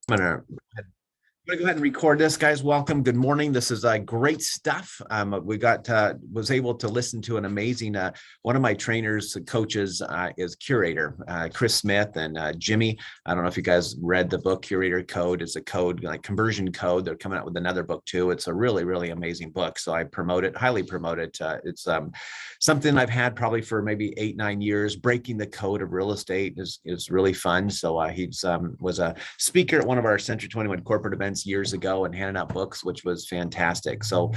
I'm gonna go ahead and record this, guys. Welcome. Good morning. This is great stuff. We was able to listen to an amazing, one of my trainers, coaches is Curator, Chris Smith and Jimmy. I don't know if you guys read the book, Curator Code. It's a code, like conversion code. They're coming out with another book too. It's a really, really amazing book. So I promote it, highly promote it. It's something I've had probably for maybe 8-9 years. Breaking the code of real estate is really fun. So he's was a speaker at one of our Century 21 corporate events years ago and handing out books, which was fantastic. So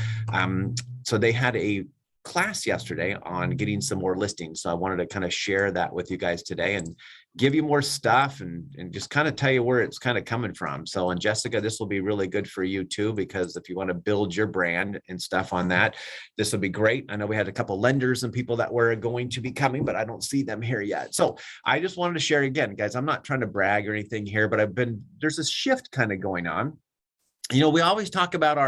they had a class yesterday on getting some more listings. So I wanted to kind of share that with you guys today and give you more stuff and just kind of tell you where it's kind of coming from. So, and Jessica, this will be really good for you too, because if you want to build your brand and stuff on that, this will be great. I know we had a couple lenders and people that were going to be coming, but I don't see them here yet. So I just wanted to share again, guys, I'm not trying to brag or anything here, but there's this shift kind of going on. You know, we always talk about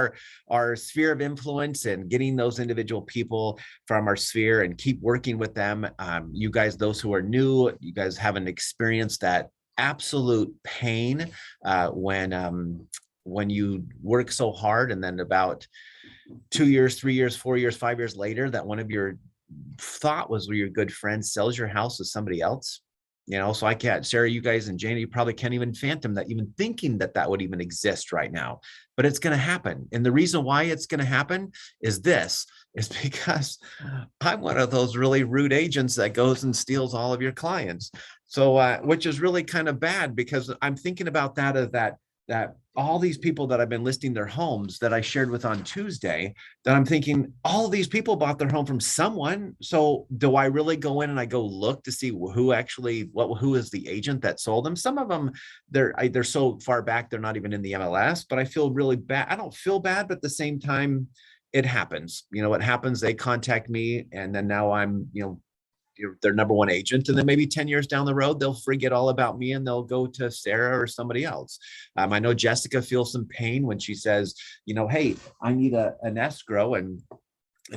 our sphere of influence and getting those individual people from our sphere and keep working with them. You guys, those who are new, you guys haven't experienced that absolute pain when you work so hard and then about 2 years, 3 years, 4 years, 5 years later, that one of your thought was your good friend sells your house to somebody else. You know, so I can't, Sarah, you guys and Janie, you probably can't even fathom that, even thinking that that would even exist right now, but it's going to happen. And the reason why it's going to happen is because I'm one of those really rude agents that goes and steals all of your clients. So, which is really kind of bad, because I'm thinking about that as that all these people that I've been listing their homes that I shared with on Tuesday, that I'm thinking all of these people bought their home from someone. So do I really go in and I go look to see who is the agent that sold them? Some of them, they're so far back, they're not even in the MLS, but I feel really bad. I don't feel bad, but at the same time, it happens. You know, what happens, they contact me and then now I'm, their number one agent. And then maybe 10 years down the road, they'll forget all about me and they'll go to Sarah or somebody else. I know Jessica feels some pain when she says, hey, I need an escrow and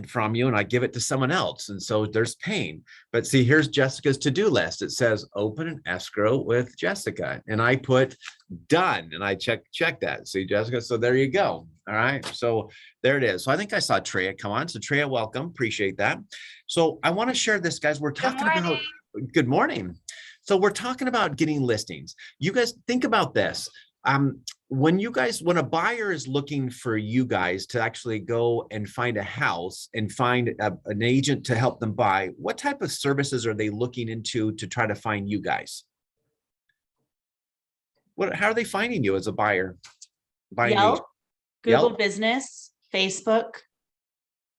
from you, and I give it to someone else. And so there's pain. But see, here's Jessica's to-do list. It says open an escrow with Jessica. And I put done and I check that. See, Jessica, so there you go. All right. So there it is. So I think I saw Treya come on. So Treya, welcome. Appreciate that. So I want to share this, guys. We're talking about good morning. So we're talking about getting listings. You guys think about this. When a buyer is looking for you guys to actually go and find a house and find an agent to help them buy, what type of services are they looking into to try to find you guys? How are they finding you as a buyer? Yelp, Google Business, Facebook.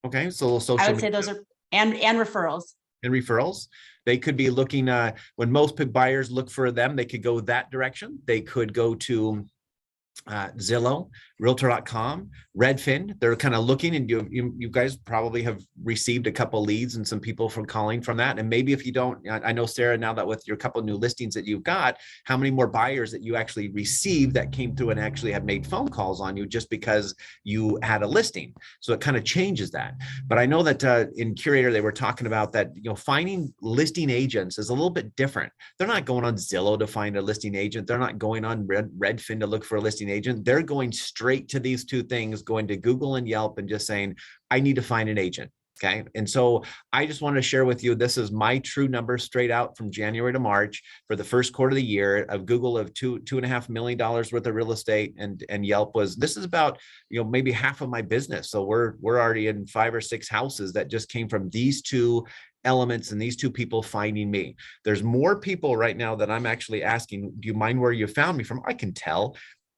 Okay, so social I would say those are and referrals. And referrals. They could be looking, when most buyers look for them, they could go that direction. They could go to Zillow, Realtor.com, Redfin. They're kind of looking, and you guys probably have received a couple leads and some people from calling from that. And maybe if you don't, I know Sarah, now that with your couple new listings that you've got, how many more buyers that you actually received that came through and actually have made phone calls on you just because you had a listing. So it kind of changes that. But I know that in Curator, they were talking about that, finding listing agents is a little bit different. They're not going on Zillow to find a listing agent. They're not going on Redfin to look for a listing agent. They're going straight to these two things, going to Google and Yelp and just saying, I need to find an agent. Okay. And so I just want to share with you, this is my true number straight out from January to March for the first quarter of the year of Google of $2.5 million worth of real estate. And Yelp this is about, maybe half of my business. So we're already in 5 or 6 houses that just came from these two elements and these two people finding me. There's more people right now that I'm actually asking, do you mind where you found me from? I can tell.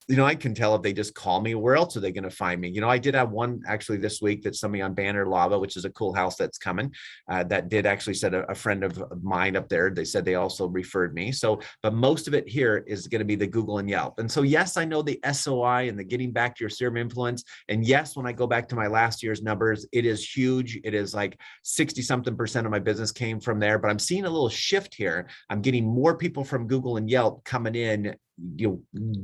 I can tell if they just call me. Where else are they going to find me? I did have one actually this week that somebody on Banner Lava, which is a cool house that's coming, that did actually said a friend of mine up there. They said they also referred me. So, but most of it here is going to be the Google and Yelp. And so, yes, I know the SOI and the getting back to your sphere of influence. And yes, when I go back to my last year's numbers, it is huge. It is like 60-something% of my business came from there. But I'm seeing a little shift here. I'm getting more people from Google and Yelp coming in,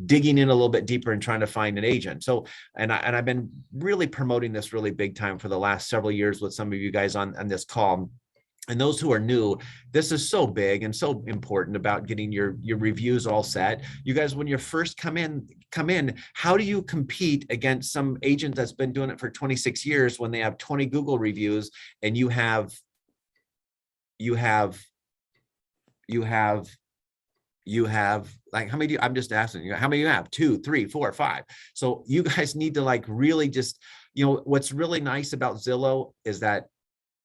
digging in a little bit deeper and trying to find an agent. So, and I've been really promoting this really big time for the last several years with some of you guys on this call. And those who are new, this is so big and so important about getting your reviews all set. You guys, when you first come in, how do you compete against some agent that's been doing it for 26 years when they have 20 Google reviews and you have like, how many do you, I'm just asking you, how many you have? 2, 3, 4, 5. So you guys need to like really just, what's really nice about Zillow is that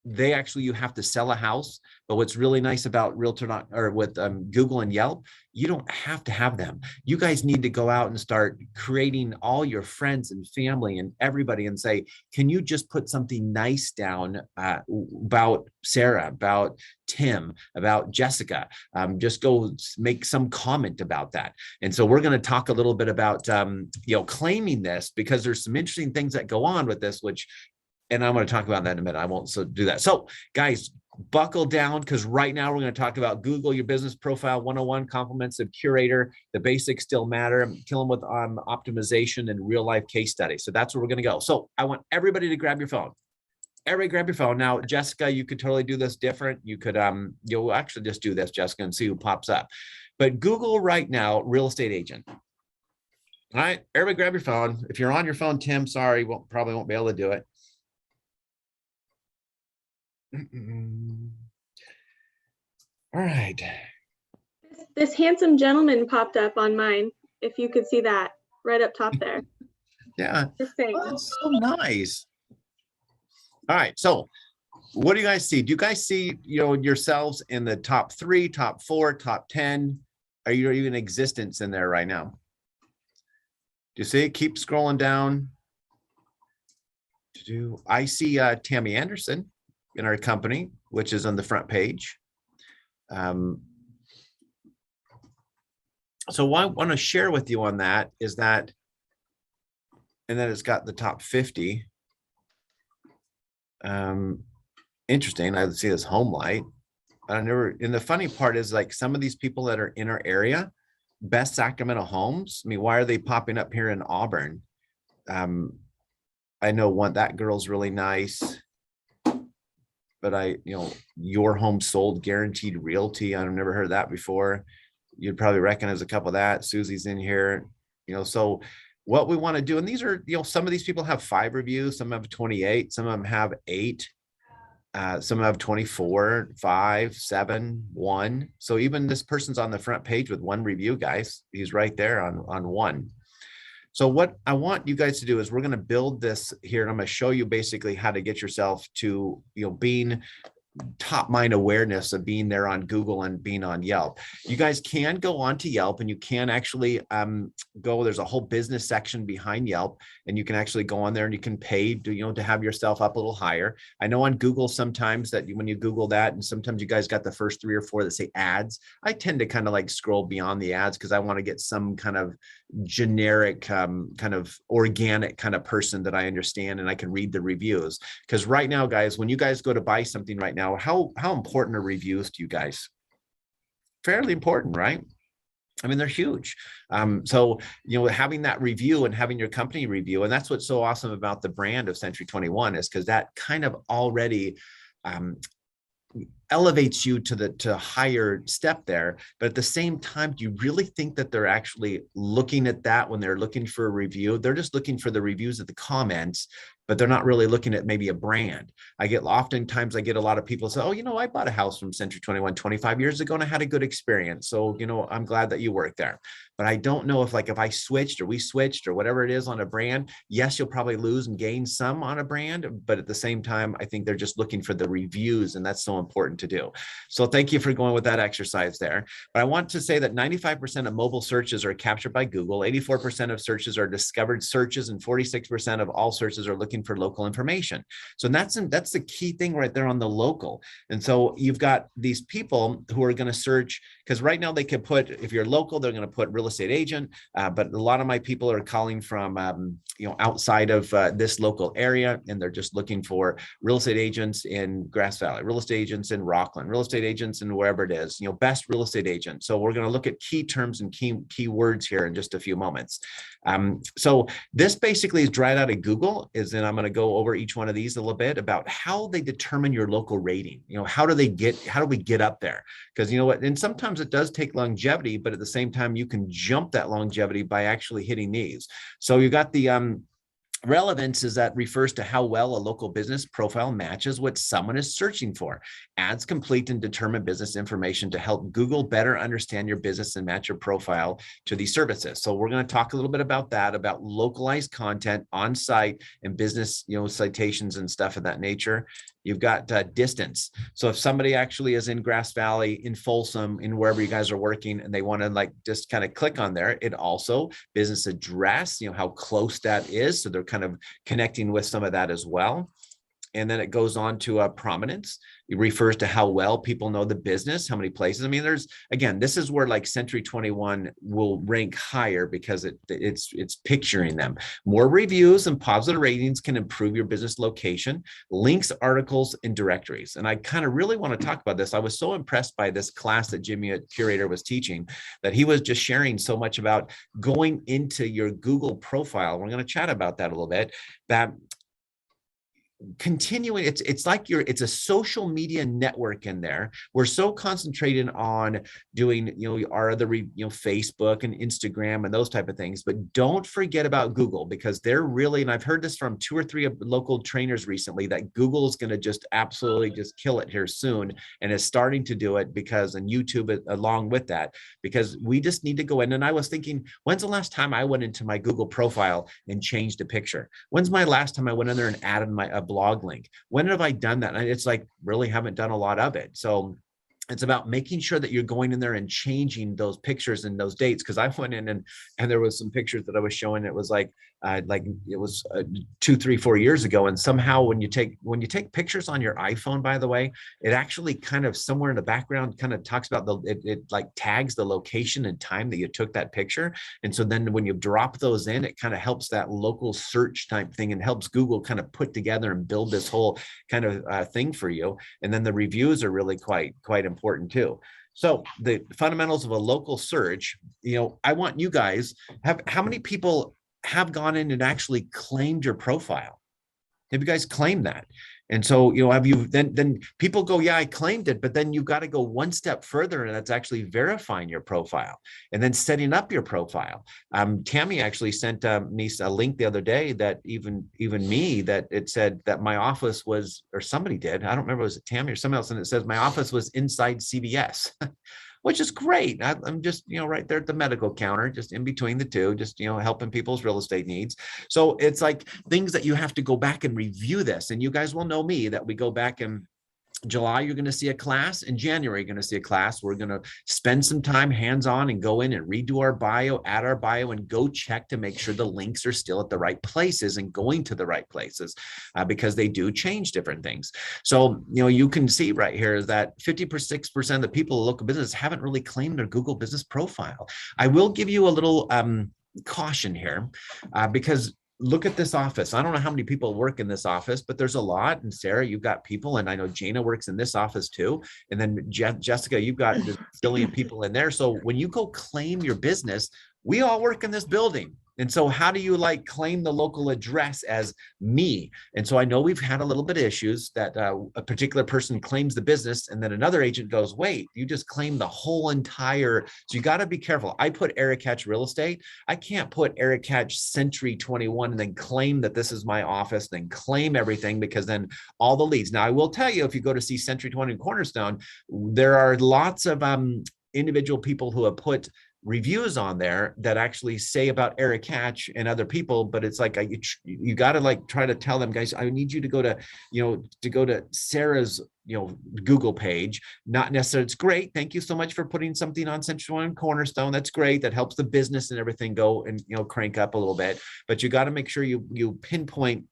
they actually, you have to sell a house. But what's really nice about Realtor or with Google and Yelp, you don't have to have them. You guys need to go out and start creating all your friends and family and everybody and say, can you just put something nice down about Sarah, about Tim, about Jessica? Just go make some comment about that. And so we're going to talk a little bit about, claiming this, because there's some interesting things that go on with this, and I'm going to talk about that in a minute. I won't do that. So guys, buckle down, because right now we're going to talk about Google Your Business Profile 101, compliments of curator. The basics still matter. I'm killing with optimization and real life case studies. So that's where we're going to go. So I want everybody to grab your phone. Everybody grab your phone. Now, Jessica, you could totally do this different. You could, you'll actually just do this, Jessica, and see who pops up. But Google right now, real estate agent. All right, everybody grab your phone. If you're on your phone, Tim, sorry, probably won't be able to do it. All right. This handsome gentleman popped up on mine. If you could see that right up top there. Yeah. Just saying. Oh, that's so nice. All right. So what do you guys see? Do you guys see, yourselves in the top 3, top 4, top 10? Are you even in existence in there right now? Do you see it? Keep scrolling down. I see Tammy Anderson in our company, which is on the front page. So what I want to share with you on that is that, and then it's got the top 50. Interesting. I see this home light. And the funny part is, like, some of these people that are in our area, best Sacramento homes. I mean, why are they popping up here in Auburn? I know that girl's really nice. But your home sold, guaranteed realty. I've never heard that before. You'd probably recognize a couple of that. Susie's in here, so what we want to do, and these are, some of these people have 5 reviews, some have 28, some of them have 8, some have 24, 5, 7, 1. So even this person's on the front page with 1 review, guys. He's right there on 1. So what I want you guys to do is we're going to build this here, and I'm going to show you basically how to get yourself to, being top mind awareness of being there on Google and being on Yelp. You guys can go on to Yelp, and you can actually there's a whole business section behind Yelp, and you can actually go on there and you can pay to have yourself up a little higher. I know on Google sometimes that when you Google that, and sometimes you guys got the first 3 or 4 that say ads, I tend to kind of like scroll beyond the ads, because I want to get some kind of generic kind of organic kind of person that I understand and I can read the reviews. Because right now, guys, when you guys go to buy something right now, how important are reviews to you guys? Fairly important, right? I mean, they're huge. So, having that review and having your company review, and that's what's so awesome about the brand of Century 21, is because that kind of already elevates you to a higher step there. But at the same time, do you really think that they're actually looking at that when they're looking for a review? They're just looking for the reviews of the comments, but they're not really looking at maybe a brand. Oftentimes I get a lot of people say, oh, I bought a house from Century 21 25 years ago and I had a good experience. So, I'm glad that you work there. But I don't know if I switched or we switched or whatever it is on a brand, yes, you'll probably lose and gain some on a brand. But at the same time, I think they're just looking for the reviews, and that's so important to do. So thank you for going with that exercise there. But I want to say that 95% of mobile searches are captured by Google, 84% of searches are discovered searches, and 46% of all searches are looking for local information. So that's the key thing right there on the local. And so you've got these people who are going to search, because right now they could put, if you're local, they're going to put real estate agent. But a lot of my people are calling from, outside of this local area, and they're just looking for real estate agents in Grass Valley, real estate agents in Rockland, real estate agents and wherever it is, best real estate agent. So we're going to look at key terms and key words here in just a few moments. So this basically is right out of Google, then I'm going to go over each one of these a little bit about how they determine your local rating. How do we get up there? Because you know what, and sometimes it does take longevity, but at the same time, you can jump that longevity by actually hitting these. So you got the relevance is that refers to how well a local business profile matches what someone is searching for. Ads complete and determine business information to help Google better understand your business and match your profile to these services. So we're going to talk a little bit about that, about localized content on site and business, citations and stuff of that nature. You've got distance. So if somebody actually is in Grass Valley, in Folsom, in wherever you guys are working, and they want to just kind of click on there, it also business address, how close that is. So they're kind of connecting with some of that as well. And then it goes on to prominence. It refers to how well people know the business, how many places. I mean, this is where Century 21 will rank higher because it's picturing them. More reviews and positive ratings can improve your business location, links, articles, and directories. And I kind of really want to talk about this. I was so impressed by this class that Jimmy, a curator, was teaching, that he was just sharing so much about going into your Google profile. We're going to chat about that a little bit. That continuing, it's like it's a social media network in there. We're so concentrated on doing our other Facebook and Instagram and those type of things, but don't forget about Google, because they're really, and I've heard this from 2 or 3 local trainers recently, that Google is going to just absolutely just kill it here soon, and is starting to do it, because, and YouTube along with that, because we just need to go in. And I was thinking, when's the last time I went into my Google profile and changed a picture? When's my last time I went in there and added a blog link? When have I done that? And it's really haven't done a lot of it. So it's about making sure that you're going in there and changing those pictures and those dates. Because I went in and there was some pictures that I was showing. It was it was 2, 3, 4 years ago. And somehow when you take pictures on your iPhone, by the way, it actually kind of somewhere in the background kind of talks about it tags the location and time that you took that picture. And so then when you drop those in, it kind of helps that local search type thing, and helps Google kind of put together and build this whole kind of thing for you. And then the reviews are really quite important too. So the fundamentals of a local search, I want you guys how many people have gone in and actually claimed your profile? Have you guys claimed that? And so, have you then people go, yeah, I claimed it, but then you've got to go one step further, and that's actually verifying your profile and then setting up your profile. Tammy actually sent me a link the other day that even me, that it said that my office was, or somebody did, I don't remember, was it Tammy or somebody else, and it says my office was inside CVS. Which is great. I'm just, right there at the medical counter, just in between the two, just, helping people's real estate needs. So it's like things that you have to go back and review this. And you guys will know me, that we go back and July, you're going to see a class. In January, you're going to see a class. We're going to spend some time hands-on and go in and redo our bio, add our bio, and go check to make sure the links are still at the right places and going to the right places, because they do change different things. So, you can see right here that 56% of the people in local business haven't really claimed their Google business profile. I will give you a little caution here, because look at this office. I don't know how many people work in this office, but there's a lot. And Sarah, you've got people, and I know Jana works in this office too. And then Jessica, you've got a billion people in there. So when you go claim your business, we all work in this building. And so how do you claim the local address as me? And so I know we've had a little bit of issues that a particular person claims the business, and then another agent goes, wait, you just claimed the whole entire. So you got to be careful. I put Eric Hatch Real Estate. I can't put Eric Hatch Century 21 and then claim that this is my office, then claim everything, because then all the leads. Now I will tell you, if you go to see Century 20 Cornerstone, there are lots of individual people who have put reviews on there that actually say about Eric Hatch and other people, but it's you got to try to tell them, guys, I need you to go to Sarah's Google page. Not necessarily. It's great, thank you so much for putting something on Central and Cornerstone. That's great, that helps the business and everything go and crank up a little bit, but you got to make sure you pinpoint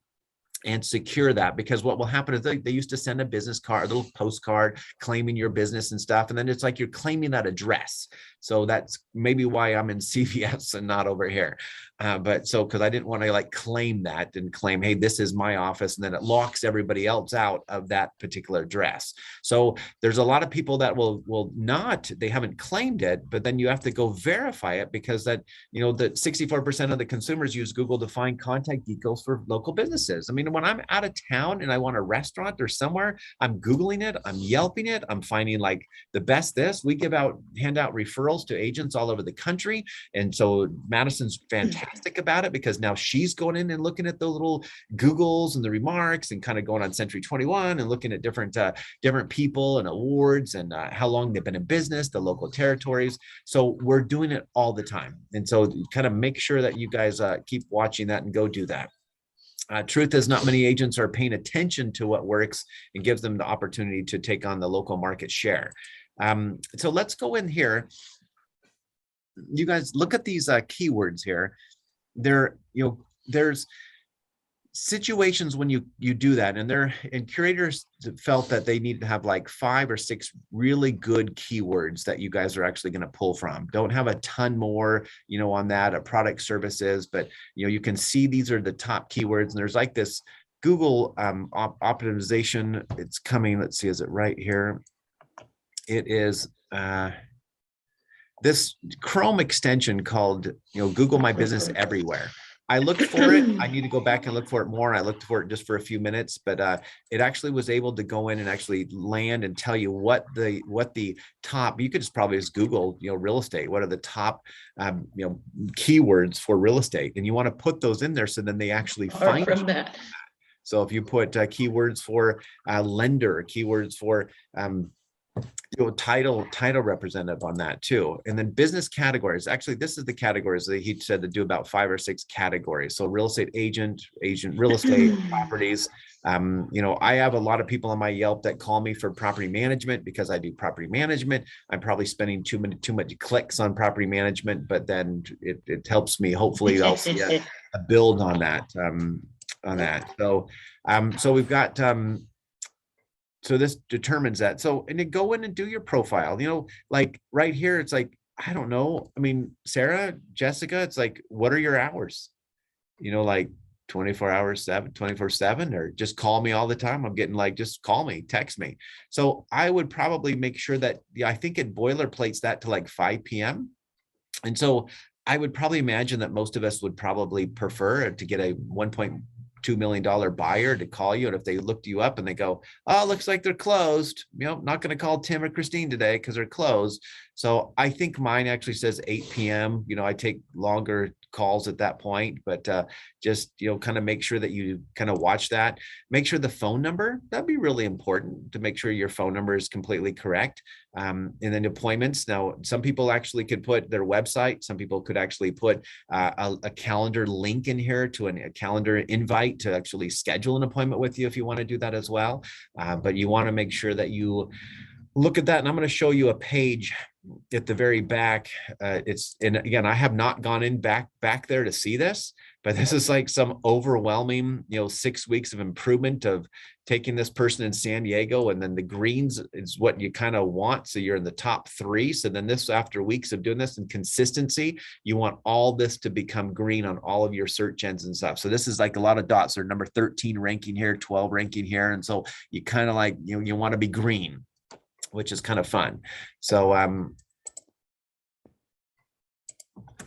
and secure that, because what will happen is they used to send a business card, a little postcard claiming your business and stuff. And then it's like you're claiming that address. So that's maybe why I'm in CVS and not over here. But so, because I didn't want to like claim that and claim, hey, this is my office, and then it locks everybody else out of that particular address. So there's a lot of people that will not, they haven't claimed it, but then you have to go verify it, because that, you know, that 64% of the consumers use Google to find contact details for local businesses. I mean, when I'm out of town and I want a restaurant or somewhere, I'm Googling it, I'm Yelping it, I'm finding like the best this. We hand out referrals to agents all over the country. And so Madison's fantastic about it, because now she's going in and looking at the little Googles and the remarks, and kind of going on Century 21 and looking at different people and awards, and how long they've been in business, the local territories. So we're doing it all the time. And so kind of make sure that you guys keep watching that and go do that. Truth is, not many agents are paying attention to what works and gives them the opportunity to take on the local market share. So let's go in here. You guys look at these keywords here. There's situations when you do that, and curators felt that they need to have like 5 or 6 really good keywords that you guys are actually going to pull from. Don't have a ton more, on that, product services, but you can see these are the top keywords. And there's like this Google optimization. It's coming. Let's see, is it right here? It is this Chrome extension called, Google My Business Everywhere. I looked for it. I need to go back and look for it more. I looked for it just for a few minutes, but it actually was able to go in and actually land and tell you what the top, you could just probably just Google, real estate. What are the top, keywords for real estate? And you want to put those in there so then they actually find from that. So if you put keywords for lender, keywords for title representative on that too. And then business categories. Actually, this is the categories that he said to do about 5 or 6 categories. So real estate agent, real estate, properties. I have a lot of people on my Yelp that call me for property management because I do property management. I'm probably spending too much clicks on property management, but then it helps me. Hopefully I'll see a build on that. So we've got, so this determines that. So, and then go in and do your profile, like right here, it's like, I don't know. I mean, Sarah, Jessica, it's like, what are your hours? Like 24 hours, 24/7, or just call me all the time. I'm getting like, just call me, text me. So I would probably make sure that, I think it boilerplates that to like 5 p.m. And so I would probably imagine that most of us would probably prefer to get a $1.2 million buyer to call you. And if they looked you up and they go, oh, looks like they're closed, not going to call Tim or Christine today because they're closed. So I think mine actually says 8 p.m. I take longer calls at that point, but just, kind of make sure that you kind of watch that. Make sure the phone number, that'd be really important to make sure your phone number is completely correct. And then appointments. Now, some people actually could put their website. Some people could actually put a calendar link in here to a calendar invite to actually schedule an appointment with you if you want to do that as well. But you want to make sure that you look at that. And I'm going to show you a page at the very back. And again, I have not gone in back there to see this, but this is like some overwhelming, 6 weeks of improvement of taking this person in San Diego, and then the greens is what you kind of want. So you're in the top 3. So then this, after weeks of doing this and consistency, you want all this to become green on all of your search engines and stuff. So this is like a lot of dots. They're number 13 ranking here, 12 ranking here. And so you kind of like, you want to be green, which is kind of fun. So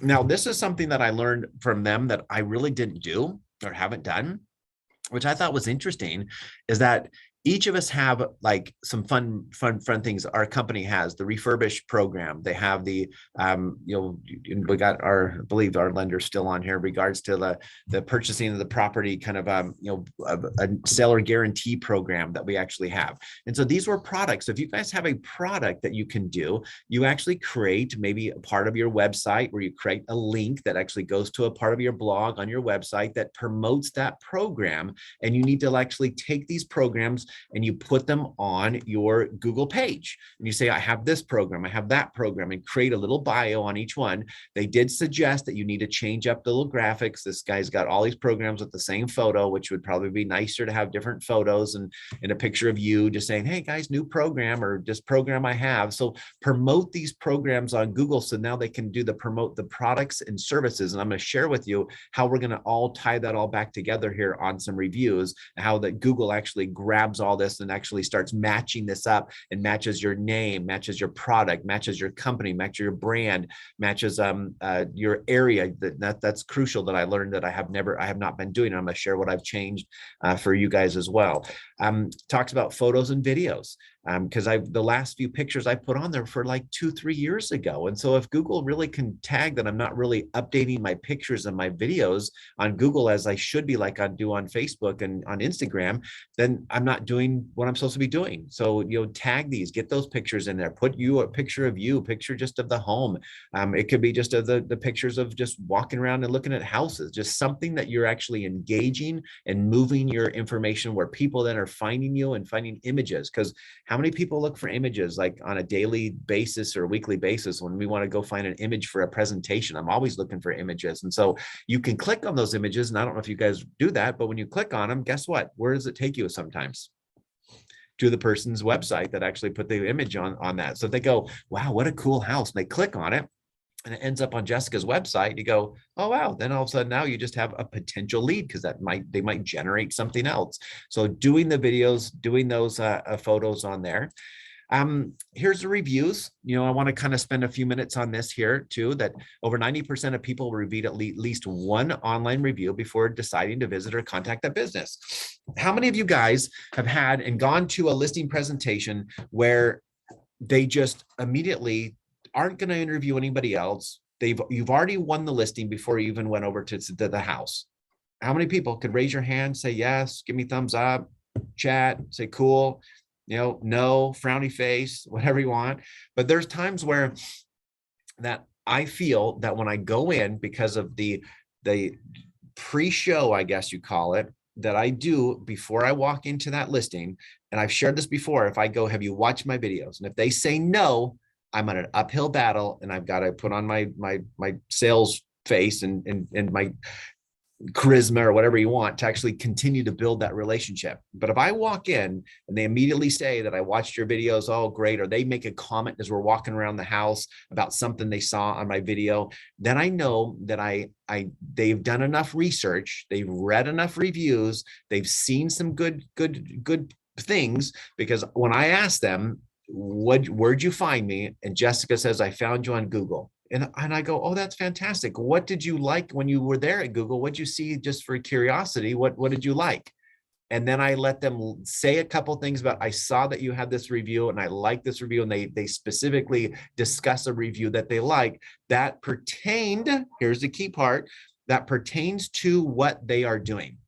now this is something that I learned from them that I really didn't do or haven't done, which I thought was interesting, is that each of us have like some fun things. Our company has the refurbish program. They have the, we got I believe our lender's still on here in regards to the purchasing of the property, kind of, a seller guarantee program that we actually have. And so these were products. If you guys have a product that you can do, you actually create maybe a part of your website where you create a link that actually goes to a part of your blog on your website that promotes that program. And you need to actually take these programs, and you put them on your Google page. And you say, I have this program, I have that program, and create a little bio on each one. They did suggest that you need to change up the little graphics. This guy's got all these programs with the same photo, which would probably be nicer to have different photos and a picture of you just saying, hey guys, new program, or just program I have. So promote these programs on Google, so now they can promote the products and services. And I'm going to share with you how we're going to all tie that all back together here on some reviews, how that Google actually grabs all this and actually starts matching this up and matches your name, matches your product, matches your company, matches your brand, matches your area. That's crucial, that I learned that I have not been doing. I'm going to share what I've changed for you guys as well. Talks about photos and videos, because the last few pictures I put on there for like 2-3 years ago. And so if Google really can tag that I'm not really updating my pictures and my videos on Google as I should be, like I do on Facebook and on Instagram, then I'm not doing what I'm supposed to be doing. So, tag these, get those pictures in there, put a picture of you, picture just of the home. It could be just of the pictures of just walking around and looking at houses, just something that you're actually engaging and moving your information where people then are finding you and finding images. Because how many people look for images like on a daily basis or weekly basis when we want to go find an image for a presentation? I'm always looking for images. And so you can click on those images. And I don't know if you guys do that, but when you click on them, guess what? Where does it take you sometimes? To the person's website that actually put the image on that. So if they go, wow, what a cool house, and they click on it, and it ends up on Jessica's website, you go, oh, wow. Then all of a sudden now you just have a potential lead, because they might generate something else. So doing the videos, doing those photos on there. Here's the reviews. I want to kind of spend a few minutes on this here too, that over 90% of people reviewed at least one online review before deciding to visit or contact that business. How many of you guys have had and gone to a listing presentation where they just immediately aren't going to interview anybody else? You've already won the listing before you even went over to the house. How many people could raise your hand, say yes, give me thumbs up, chat, say cool, no, frowny face, whatever you want. But there's times where that I feel that when I go in, because of the pre-show, I guess you call it, that I do before I walk into that listing, and I've shared this before, if I go, have you watched my videos? And if they say no, I'm on an uphill battle, and I've got to put on my sales face and my charisma or whatever you want to actually continue to build that relationship. But if I walk in and they immediately say that I watched your videos, oh great, or they make a comment as we're walking around the house about something they saw on my video, then I know that they've done enough research, they've read enough reviews, they've seen some good things. Because when I ask them, where'd you find me? And Jessica says, I found you on Google. And I go, oh, that's fantastic. What did you like when you were there at Google? What did you see, just for curiosity? What did you like? And then I let them say a couple things about, I saw that you had this review and I like this review. And they specifically discuss a review that they like that pertained, here's the key part, that pertains to what they are doing.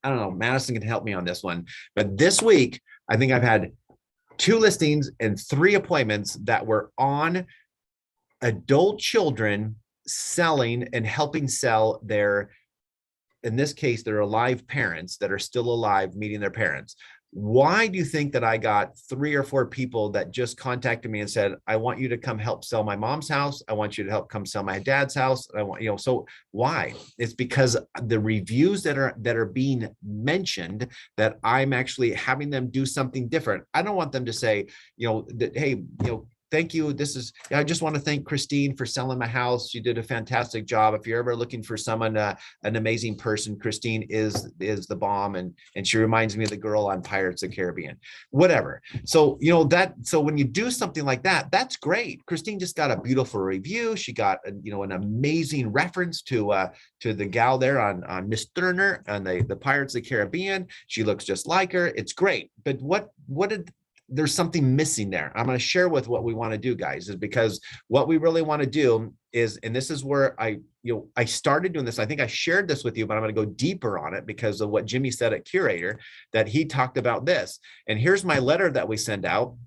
I don't know, Madison can help me on this one. But this week, I think I've had 2 listings and 3 appointments that were on adult children selling and helping sell their, in this case, their alive parents that are still alive, meeting their parents. Why do you think that I got 3 or 4 people that just contacted me and said, I want you to come help sell my mom's house. I want you to help come sell my dad's house. I want, so why? It's because the reviews that are being mentioned, that I'm actually having them do something different. I don't want them to say, that, hey, thank you. I just want to thank Christine for selling my house. She did a fantastic job. If you're ever looking for someone, an amazing person, Christine is the bomb. And she reminds me of the girl on Pirates of the Caribbean, whatever. So, so when you do something like that, that's great. Christine just got a beautiful review. She got, an amazing reference to the gal there on Miss Turner and the Pirates of the Caribbean. She looks just like her. It's great. But there's something missing there. I'm going to share with what we want to do, guys, is because what we really want to do is, and this is where I started doing this. I think I shared this with you, but I'm going to go deeper on it because of what Jimmy said at Curator, that he talked about this. And here's my letter that we send out.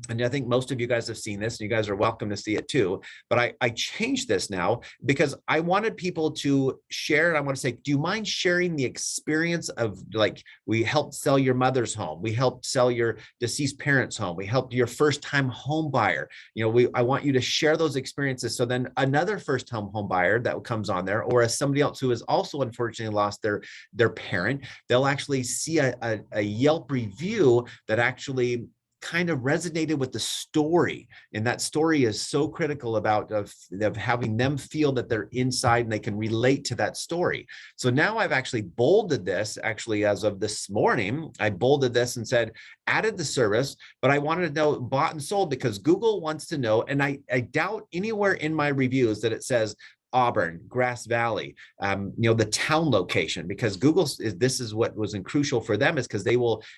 And I think most of you guys have seen this, and you guys are welcome to see it too. But I changed this now because I wanted people to share. And I want to say, do you mind sharing the experience of, like, we helped sell your mother's home, we helped sell your deceased parents' home, we helped your first-time home buyer. I want you to share those experiences. So then another first-time home buyer that comes on there, or as somebody else who has also unfortunately lost their parent, they'll actually see a Yelp review that actually kind of resonated with the story. And that story is so critical of having them feel that they're inside and they can relate to that story. So now I've actually bolded this, actually, as of this morning, I bolded this and said, added the service, but I wanted to know bought and sold, because Google wants to know, and I doubt anywhere in my reviews that it says Auburn, Grass Valley, the town location, because this is what was crucial for them, is because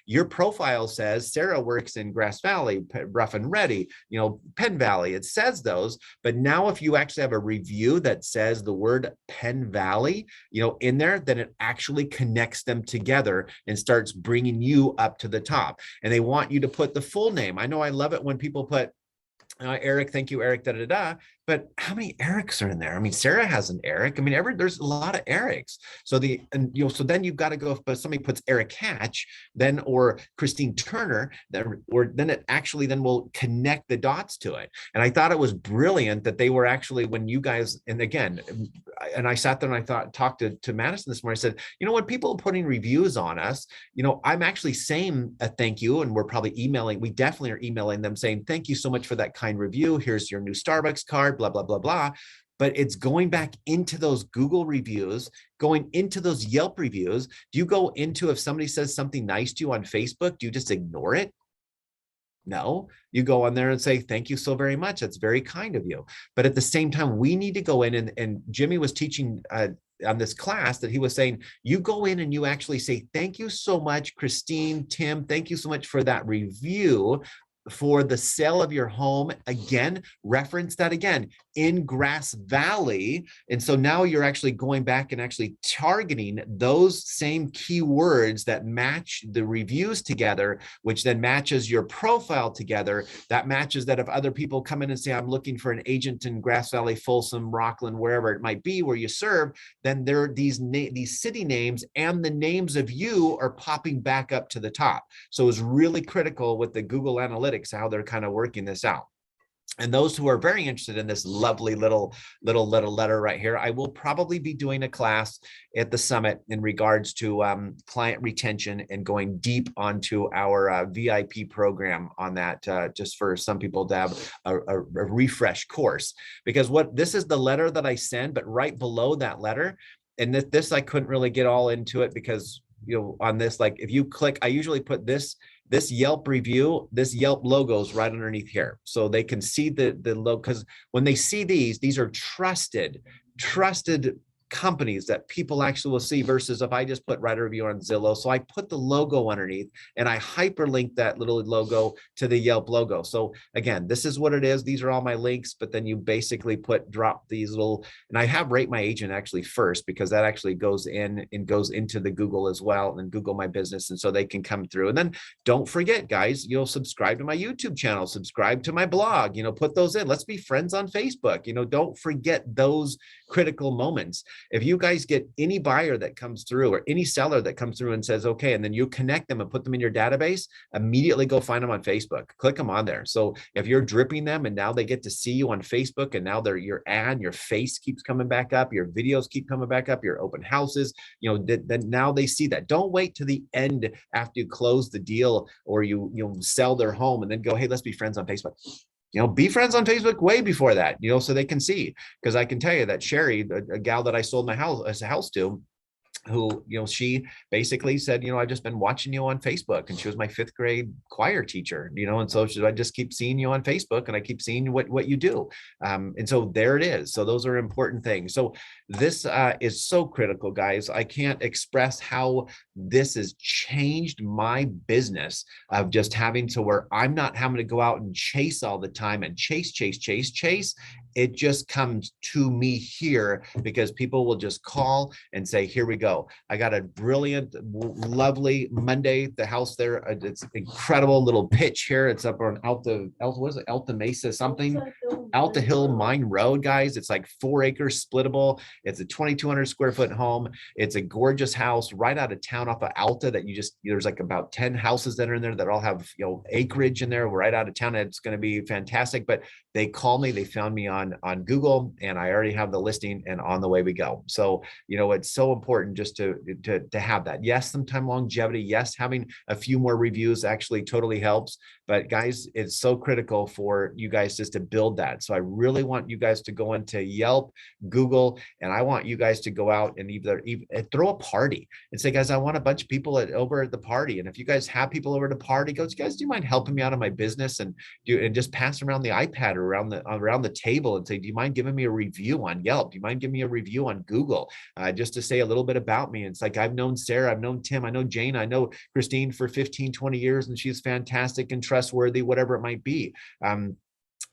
your profile says Sarah works in Grass Valley, Rough and Ready, Penn Valley. It says those, but now if you actually have a review that says the word Penn Valley, in there, then it actually connects them together and starts bringing you up to the top. And they want you to put the full name. I know I love it when people put Eric, thank you, Eric, but how many Erics are in there? I mean, Sarah has an Eric. I mean, there's a lot of Erics. So then you've got to go, but somebody puts Eric Hatch, then, or Christine Turner, then it actually then will connect the dots to it. And I thought it was brilliant that they were actually, when you guys, and again, and I sat there and talked to Madison this morning, I said, when people are putting reviews on us, I'm actually saying a thank you, and we definitely are emailing them saying, thank you so much for that kind review. Here's your new Starbucks card, blah, blah, blah, blah. But it's going back into those Google reviews, going into those Yelp reviews. Do you go into, if somebody says something nice to you on Facebook, do you just ignore it? No, you go on there and say, thank you so very much. That's very kind of you. But at the same time, we need to go in, and Jimmy was teaching on this class that he was saying, you go in and you actually say, thank you so much, Christine, Tim, thank you so much for that review for the sale of your home. Again, reference that again, in Grass Valley. And so now you're actually going back and actually targeting those same keywords that match the reviews together, which then matches your profile together. That matches that if other people come in and say, I'm looking for an agent in Grass Valley, Folsom, Rockland, wherever it might be where you serve, then there are these city names and the names of you are popping back up to the top. So it's really critical with the Google Analytics, how they're kind of working this out. And those who are very interested in this lovely little letter right here, I will probably be doing a class at the summit in regards to client retention and going deep onto our VIP program on that, just for some people to have a refresh course. Because this is the letter that I send, but right below that letter, and this I couldn't really get all into it because on this, like if you click, I usually put this Yelp review, this Yelp logos right underneath here. So they can see the logo, because when they see these are trusted companies that people actually will see, versus if I just put write a review on Zillow. So I put the logo underneath and I hyperlink that little logo to the Yelp logo. So again, this is what it is. These are all my links, but then you basically drop these little, and I have Rate My Agent actually first, because that actually goes in and goes into the Google as well, and Google My Business. And so they can come through. And then don't forget, guys, subscribe to my YouTube channel, subscribe to my blog, put those in. Let's be friends on Facebook. Don't forget those critical moments. If you guys get any buyer that comes through or any seller that comes through and says, okay, and then you connect them and put them in your database, immediately go find them on Facebook, click them on there. So if you're dripping them and now they get to see you on Facebook, and now your face keeps coming back up, your videos keep coming back up, your open houses, then now they see that. Don't wait to the end after you close the deal or you sell their home and then go, hey, let's be friends on Facebook. Be friends on Facebook way before that, so they can see. Because I can tell you that Sherry, a gal that I sold my house to, who, she basically said, I've just been watching you on Facebook, and she was my 5th grade choir teacher, and so I just keep seeing you on Facebook and I keep seeing what you do. And so there it is. So those are important things. So this is so critical, guys. I can't express how this has changed my business of just having to where I'm not having to go out and chase all the time and chase. it just comes to me here because people will just call and say, here we go. I got a brilliant, lovely Monday, the house there. It's incredible little pitch here. It's up on Alta Mesa something. Alta Hill Mine Road, guys. It's like 4 acres splittable. It's a 2,200 square foot home. It's a gorgeous house right out of town off of Alta that there's like about 10 houses that are in there that all have, acreage in there right out of town. It's going to be fantastic. But they called me, they found me on Google, and I already have the listing, and on the way we go. So, it's so important just to have that. Yes, sometime longevity. Yes, having a few more reviews actually totally helps. But guys, it's so critical for you guys just to build that. So I really want you guys to go into Yelp, Google, and I want you guys to go out and either throw a party and say, guys, I want a bunch of people over at the party. And if you guys have people over at the party, guys, do you mind helping me out on my business? And just pass around the iPad or around the table and say, do you mind giving me a review on Yelp? Do you mind giving me a review on Google? Just to say a little bit about me. And it's like, I've known Sarah, I've known Tim, I know Jane, I know Christine for 15, 20 years, and she's fantastic and trustworthy, whatever it might be.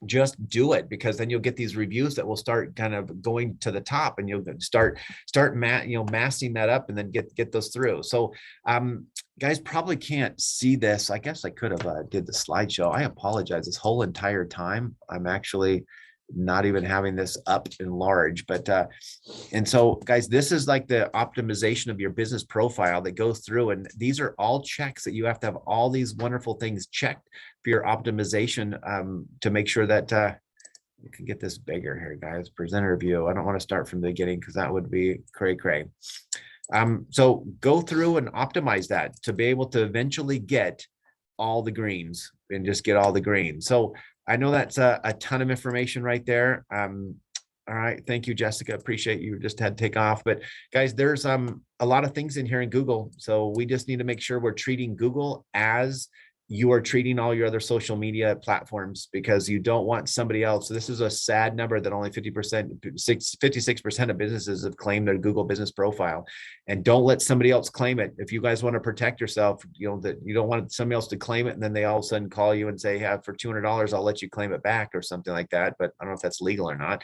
Just do it, because then you'll get these reviews that will start kind of going to the top, and you'll start massing that up, and then get those through. So guys probably can't see this. I guess I could have did the slideshow. I apologize. This whole entire time I'm actually not even having this up in large, but and so guys, this is like the optimization of your business profile that goes through, and these are all checks that you have to have all these wonderful things checked for your optimization to make sure that you can get this bigger here, guys. Presenter view. I don't want to start from the beginning because that would be cray. So go through and optimize that to be able to eventually get all the greens and just get all the greens. So I know that's a ton of information right there. All right. Thank you, Jessica. Appreciate you just had to take off. But guys, there's a lot of things in here in Google. So we just need to make sure we're treating Google as you are treating all your other social media platforms, because you don't want somebody else. So this is a sad number that only 56% of businesses have claimed their Google business profile, and don't let somebody else claim it. If you guys want to protect yourself, that you don't want somebody else to claim it, and then they all of a sudden call you and say, yeah, for $200, I'll let you claim it back or something like that. But I don't know if that's legal or not.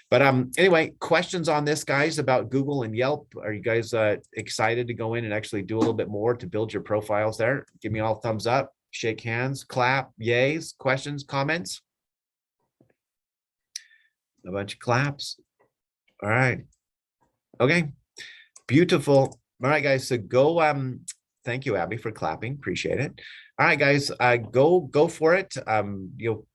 But anyway, questions on this, guys, about Google and Yelp? Are you guys excited to go in and actually do a little bit more to build your profiles there? Give me all thumbs up. Shake hands, clap, yays, questions, comments. A bunch of claps. All right. Okay. Beautiful. All right, guys. So go. Thank you, Abby, for clapping. Appreciate it. All right, guys. Go for it.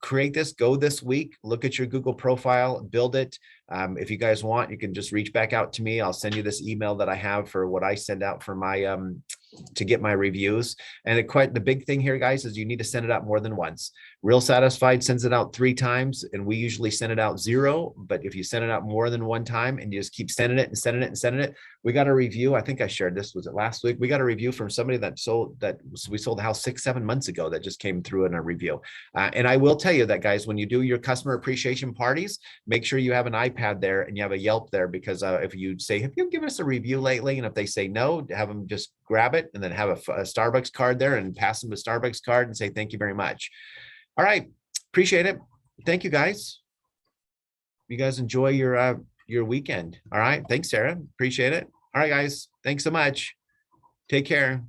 Create this. Go this week. Look at your Google profile. Build it. If you guys want, you can just reach back out to me. I'll send you this email that I have for what I send out for my to get my reviews. And the big thing here, guys, is you need to send it out more than once. Real Satisfied sends it out 3 times, and we usually send it out 0. But if you send it out more than 1 time and you just keep sending it and sending it and sending it, we got a review. I think I shared this, was it last week? We got a review from somebody we sold the house 6-7 months ago that just came through in a review. And I will tell you that, guys, when you do your customer appreciation parties, make sure you have an iPad there and you have a Yelp there, because if you say, have you given us a review lately? And if they say no, have them just grab it and then have a Starbucks card there and pass them a Starbucks card and say, thank you very much. All right. Appreciate it. Thank you, guys. You guys enjoy your weekend. All right. Thanks, Sarah. Appreciate it. All right, guys. Thanks so much. Take care.